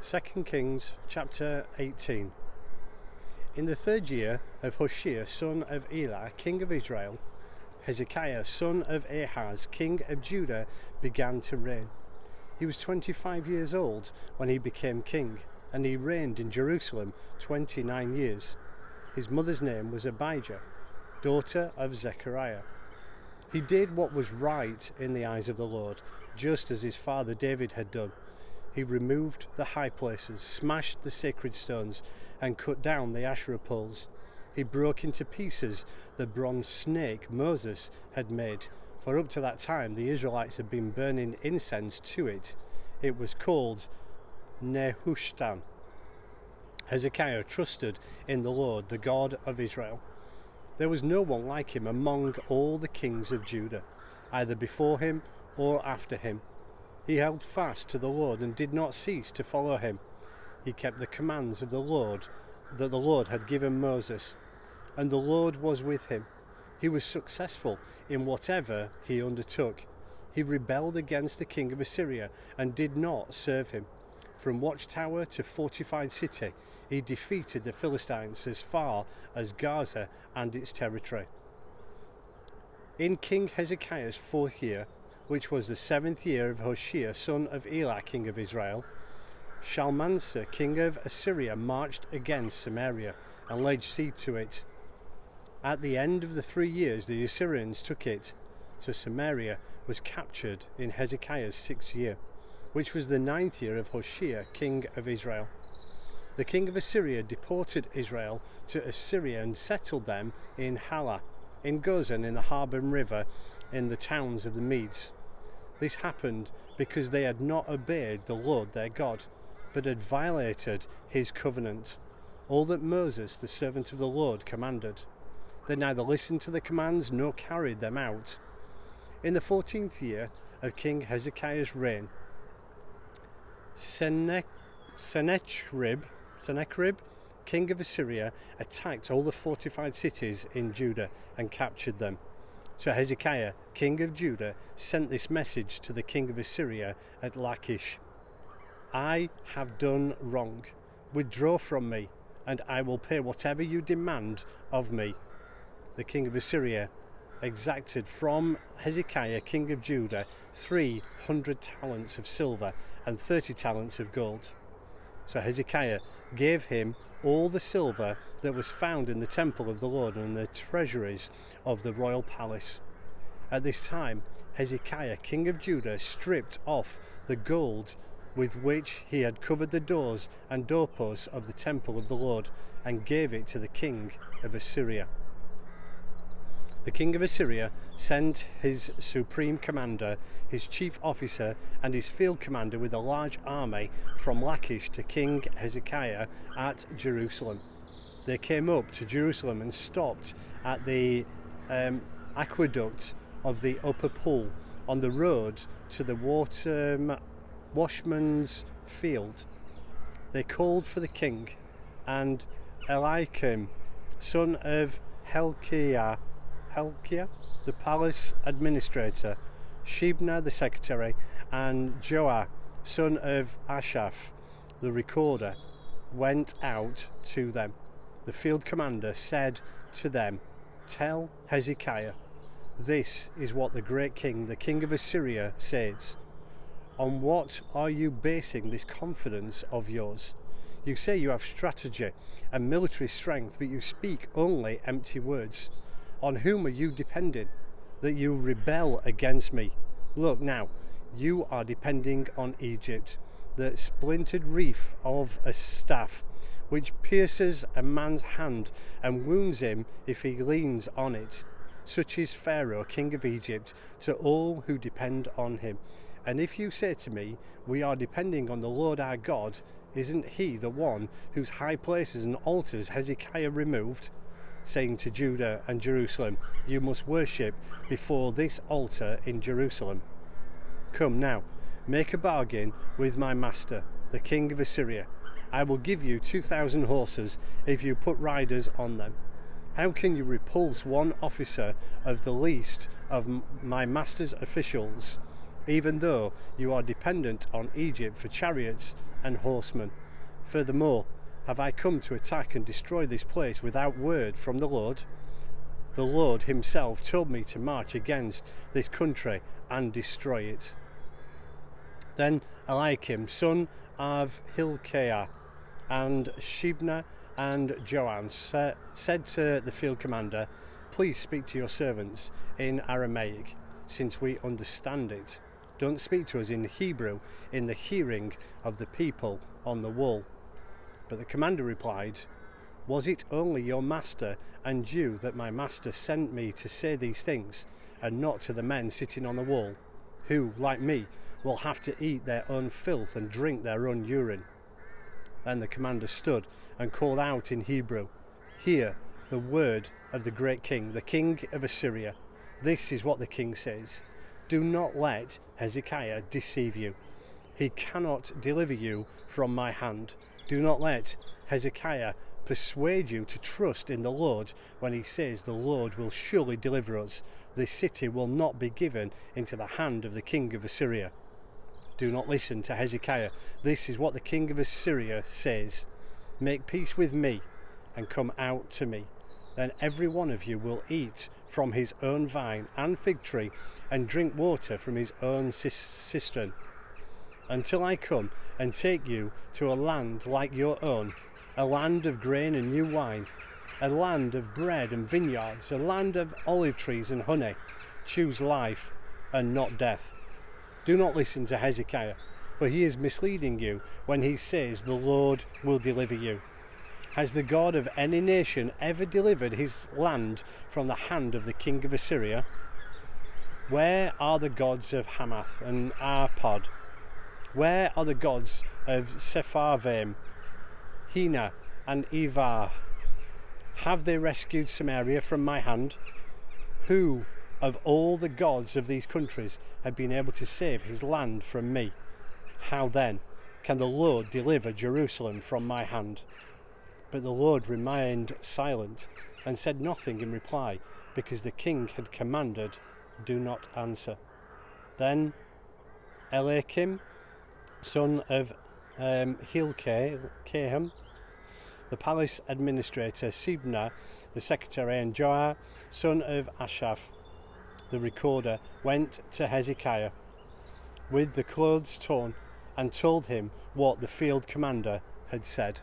2 Kings chapter 18. In the third year of Hoshea son of Elah, king of Israel, Hezekiah son of Ahaz, king of Judah, began to reign. He was 25 years old when he became king, and he reigned in Jerusalem 29 years. His mother's name was Abijah, daughter of Zechariah. He did what was right in the eyes of the Lord, just as his father David had done. He removed the high places, smashed the sacred stones, and cut down the Asherah poles. He broke into pieces the bronze snake Moses had made, for up to that time the Israelites had been burning incense to it. It was called Nehushtan. Hezekiah trusted in the Lord, the God of Israel. There was no one like him among all the kings of Judah, either before him or after him. He held fast to the Lord and did not cease to follow him. He kept the commands of the Lord that the Lord had given Moses, and the Lord was with him. He was successful in whatever he undertook. He rebelled against the king of Assyria and did not serve him. From watchtower to fortified city, he defeated the Philistines as far as Gaza and its territory. In King Hezekiah's fourth year, which was the 7th year of Hoshea son of Elah, king of Israel, Shalmaneser, king of Assyria, marched against Samaria and laid siege to it. At the end of the 3 years, the Assyrians took it, so Samaria was captured in Hezekiah's 6th year, which was the 9th year of Hoshea, king of Israel. The king of Assyria deported Israel to Assyria and settled them in Halah, in Gozan, in the Habor River, in the towns of the Medes. This happened because they had not obeyed the Lord their God, but had violated his covenant, all that Moses, the servant of the Lord, commanded. They neither listened to the commands nor carried them out. In the 14th year of King Hezekiah's reign, Sennacherib, king of Assyria, attacked all the fortified cities in Judah and captured them. So Hezekiah, king of Judah, sent this message to the king of Assyria at Lachish: I have done wrong. Withdraw from me, and I will pay whatever you demand of me. The king of Assyria exacted from Hezekiah, king of Judah, 300 talents of silver and 30 talents of gold. So Hezekiah gave him all the silver that was found in the temple of the Lord and the treasuries of the royal palace. At this time, Hezekiah, king of Judah, stripped off the gold with which he had covered the doors and doorposts of the temple of the Lord and gave it to the king of Assyria. The king of Assyria sent his supreme commander, his chief officer, and his field commander with a large army from Lachish to King Hezekiah at Jerusalem. They came up to Jerusalem and stopped at the aqueduct of the upper pool on the road to the Washerman's field. They called for the king, and Eliakim, son of Hilkiah, the palace administrator, Shebna the secretary, and Joah, son of Asherah, the recorder, went out to them. The field commander said to them, Tell Hezekiah, this is what the great king, the king of Assyria, says. On what are you basing this confidence of yours? You say you have strategy and military strength, but you speak only empty words. On whom are you depending, that you rebel against me? Look now, you are depending on Egypt, the splintered reef of a staff, which pierces a man's hand and wounds him if he leans on it. Such is Pharaoh, king of Egypt, to all who depend on him. And if you say to me, we are depending on the Lord our God, isn't he the one whose high places and altars Hezekiah removed? Saying to Judah and Jerusalem, you must worship before this altar in Jerusalem. Come now, make a bargain with my master, the king of Assyria. I will give you 2,000 horses if you put riders on them. How can you repulse one officer of the least of my master's officials even though you are dependent on Egypt for chariots and horsemen. Furthermore, have I come to attack and destroy this place without word from the Lord? The Lord himself told me to march against this country and destroy it." Then Eliakim, son of Hilkiah, and Shebna and Joah said to the field commander, "Please speak to your servants in Aramaic, since we understand it. Don't speak to us in Hebrew in the hearing of the people on the wall." But the commander replied, "Was it only your master and you that my master sent me to say these things, and not to the men sitting on the wall, who, like me, will have to eat their own filth and drink their own urine?" Then the commander stood and called out in Hebrew, "Hear the word of the great king, the king of Assyria. This is what the king says. Do not let Hezekiah deceive you. He cannot deliver you from my hand. Do not let Hezekiah persuade you to trust in the Lord when he says the Lord will surely deliver us. This city will not be given into the hand of the king of Assyria. Do not listen to Hezekiah. This is what the king of Assyria says. Make peace with me and come out to me. Then every one of you will eat from his own vine and fig tree and drink water from his own cistern, until I come and take you to a land like your own, a land of grain and new wine, a land of bread and vineyards, a land of olive trees and honey. Choose life and not death. Do not listen to Hezekiah, for he is misleading you when he says the Lord will deliver you. Has the God of any nation ever delivered his land from the hand of the king of Assyria? Where are the gods of Hamath and Arpad? Where are the gods of Sepharvaim, Hena and Evar? Have they rescued Samaria from my hand? Who of all the gods of these countries have been able to save his land from me? How then can the Lord deliver Jerusalem from my hand?" But the Lord remained silent and said nothing in reply, because the king had commanded, "Do not answer." Then Eliakim, son of Hilkiah, the palace administrator, Shebna, the secretary, and Joah, son of Asherah, the recorder, went to Hezekiah with the clothes torn and told him what the field commander had said.